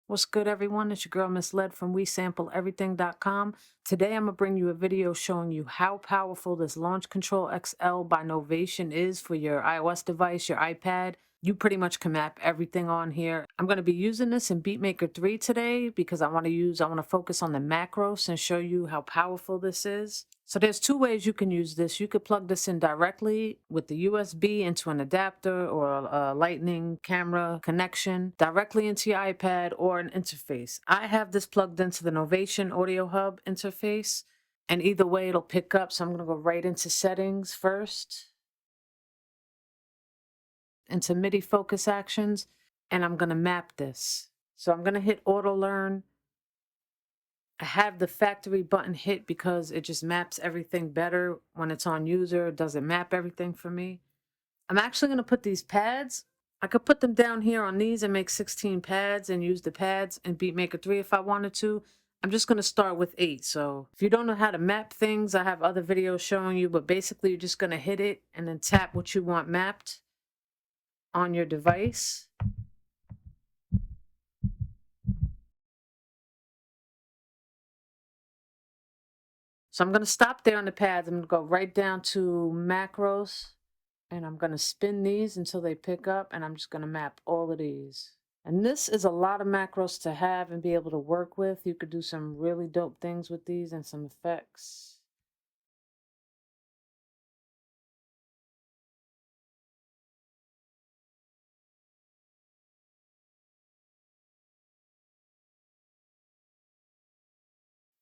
What's good, everyone? It's your girl MsLeD from Wesampleeverything.com. Today I'm going to bring you a video showing you how powerful this Launch Control XL by Novation is for your iOS device, your iPad. You pretty much can map everything on here. I'm going to be using this in Beatmaker 3 today because I want to focus on the macros and show you how powerful this is. So there's two ways you can use this. You could plug this in directly with the USB into an adapter or a lightning camera connection directly into your iPad or an interface. I have this plugged into the Novation Audio Hub interface, and either way it'll pick up. So I'm going to go right into settings first, into MIDI focus actions, and I'm going to map this. So I'm going to hit auto learn. I have the factory button hit because it just maps everything better when it's on user. It doesn't map everything for me. I'm actually going to put these pads. I could put them down here on these and make 16 pads and use the pads in Beatmaker 3 if I wanted to. I'm just going to start with 8. So if you don't know how to map things, I have other videos showing you, but basically you're just going to hit it and then tap what you want mapped on your device. So I'm going to stop there on the pads. I'm going to go right down to macros, and I'm going to spin these until they pick up, and I'm just going to map all of these. And this is a lot of macros to have and be able to work with. You could do some really dope things with these and some effects.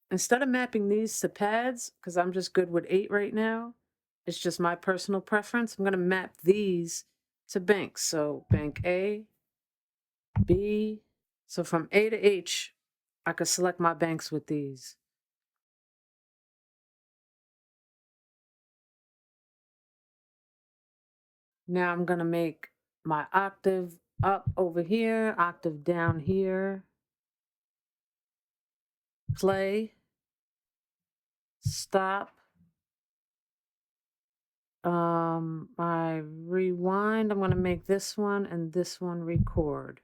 Instead of mapping these to pads, because I'm just good with 8 right now, it's just my personal preference, I'm going to map these to banks. So bank A, B. So from A to H, I could select my banks with these. Now I'm going to make my octave up over here, octave down here, play, stop. My rewind, I'm going to make this one and this one record.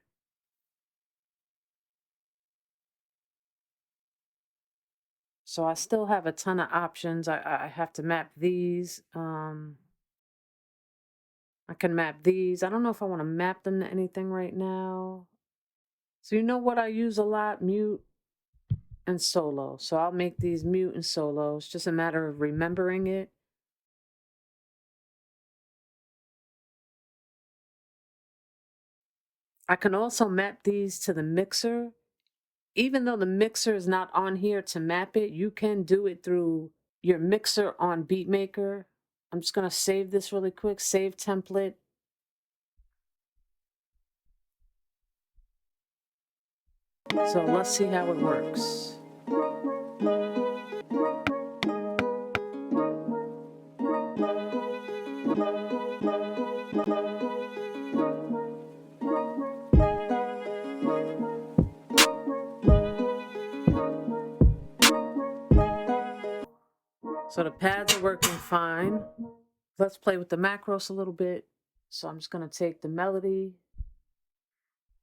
So I still have a ton of options. I have to map these. I can map these. I don't know if I want to map them to anything right now. So you know what I use a lot? Mute and solo. So I'll make these mute and solo. It's just a matter of remembering it. I can also map these to the mixer. Even though the mixer is not on here to map it, you can do it through your mixer on Beatmaker. I'm just going to save this really quick. Save template. So let's see how it works. So the pads are working fine. Let's play with the macros a little bit. So I'm just going to take the melody,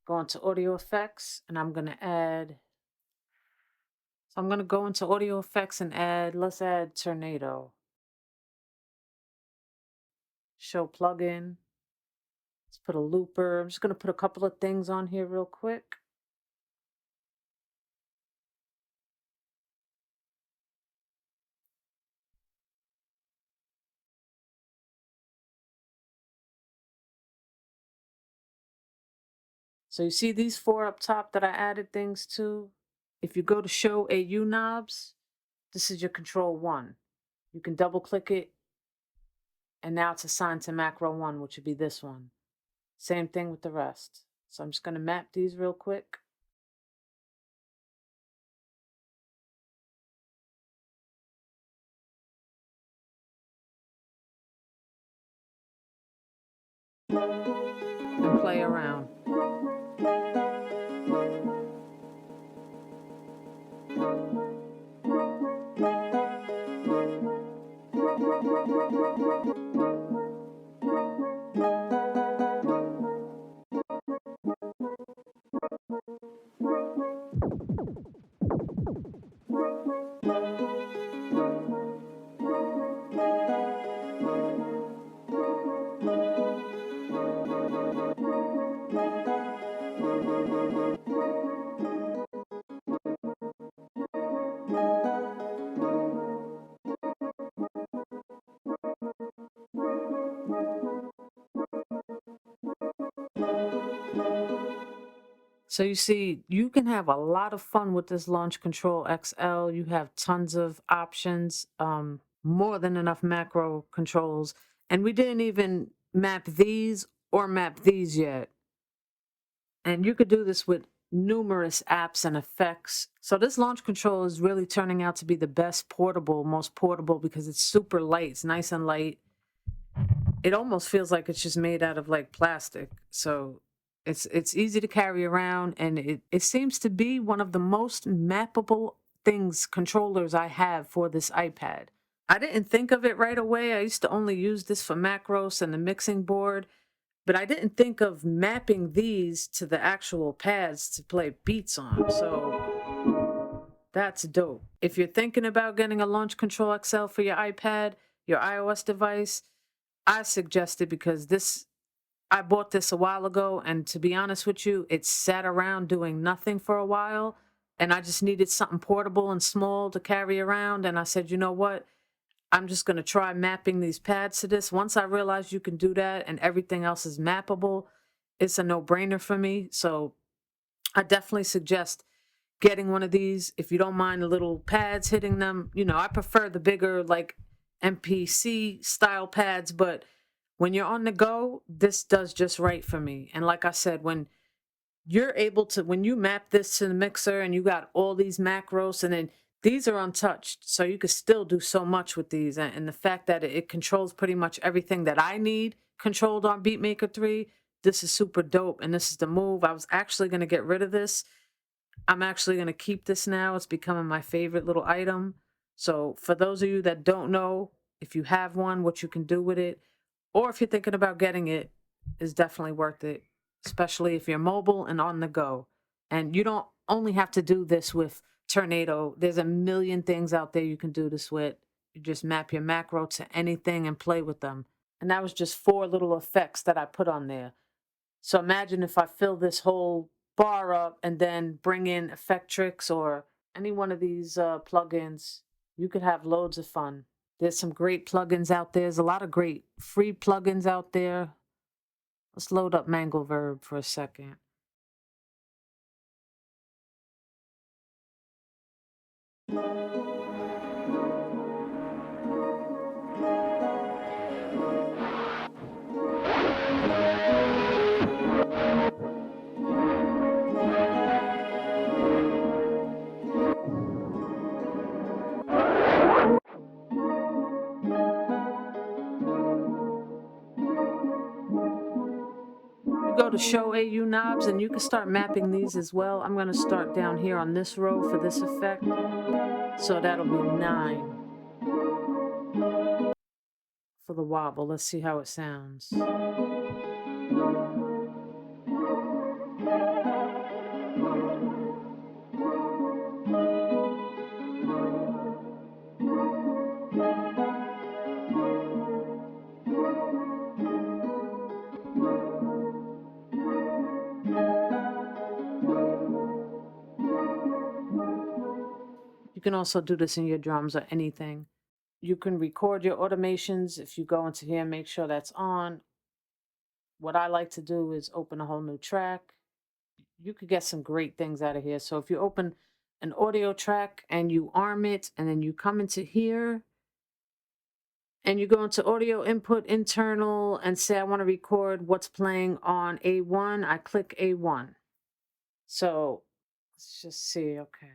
go into audio effects, and I'm going to add. So I'm going to go into audio effects and add, let's add tornado. Show plugin. Let's put a looper. I'm just going to put a couple of things on here real quick. So you see these 4 up top that I added things to? If you go to show AU knobs, this is your control 1. You can double click it, and now it's assigned to macro 1, which would be this one. Same thing with the rest. So I'm just going to map these real quick. And play around. So you see, you can have a lot of fun with this Launch Control XL. You have tons of options, more than enough macro controls. And we didn't even map these or map these yet. And you could do this with numerous apps and effects. So this launch control is really turning out to be the best portable, most portable, because it's super light. It's nice and light. It almost feels like it's just made out of like plastic. So it's easy to carry around, and it seems to be one of the most mappable controllers I have for this iPad. I didn't think of it right away. I used to only use this for macros and the mixing board, but I didn't think of mapping these to the actual pads to play beats on. So that's dope. If you're thinking about getting a Launch Control XL for your iPad, your iOS device, I suggest it because I bought this a while ago, and to be honest with you, it sat around doing nothing for a while, and I just needed something portable and small to carry around, and I said, you know what? I'm just going to try mapping these pads to this. Once I realized you can do that and everything else is mappable, it's a no-brainer for me. So I definitely suggest getting one of these if you don't mind the little pads hitting them. You know, I prefer the bigger, like MPC style pads, but when you're on the go, this does just right for me. And like I said, when you map this to the mixer and you got all these macros, and then these are untouched, so you can still do so much with these. And the fact that it controls pretty much everything that I need controlled on Beatmaker 3, this is super dope, and this is the move. I was actually going to get rid of this. I'm actually going to keep this now. It's becoming my favorite little item. So for those of you that don't know, if you have one, what you can do with it, or if you're thinking about getting it, is definitely worth it, especially if you're mobile and on the go. And you don't only have to do this with Tornado. There's a million things out there you can do this with. You just map your macro to anything and play with them. And that was just 4 little effects that I put on there. So imagine if I fill this whole bar up and then bring in Effectrix or any one of these plugins. You could have loads of fun. There's some great plugins out there. There's a lot of great free plugins out there. Let's load up Mangleverb for a second. Go to show AU knobs and you can start mapping these as well. I'm going to start down here on this row for this effect. So that'll be 9 for the wobble. Let's see how it sounds. You can also do this in your drums or anything. You can record your automations. If you go into here, make sure that's on. What I like to do is open a whole new track. You could get some great things out of here. So if you open an audio track and you arm it, and then you come into here and you go into audio input internal and say, I want to record what's playing on A1. I click A1. So let's just see. Okay.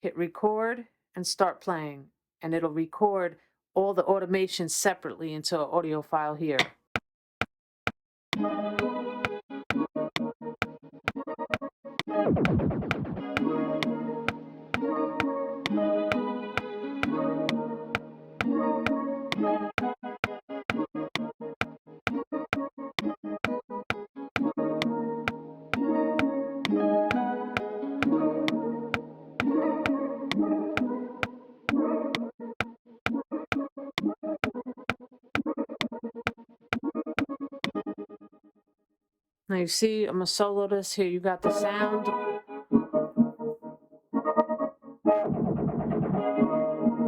Hit record and start playing, and it'll record all the automations separately into an audio file here. Now you see, I'm going to solo this. Here you got the sound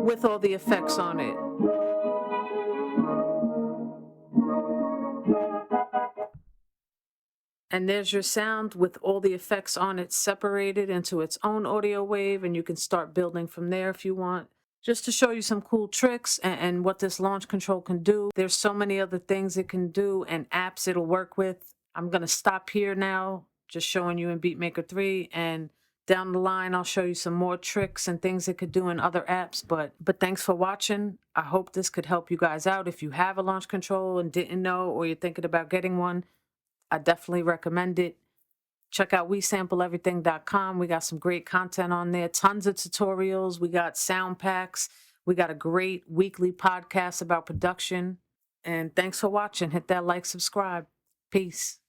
with all the effects on it. And there's your sound with all the effects on it separated into its own audio wave, and you can start building from there if you want. Just to show you some cool tricks and what this launch control can do. There's so many other things it can do and apps it'll work with. I'm going to stop here now, just showing you in Beatmaker 3, and down the line I'll show you some more tricks and things it could do in other apps. But thanks for watching. I hope this could help you guys out. If you have a launch control and didn't know, or you're thinking about getting one, I definitely recommend it. Check out Wesampleeverything.com. We got some great content on there, tons of tutorials. We got sound packs. We got a great weekly podcast about production. And thanks for watching. Hit that like, subscribe. Peace.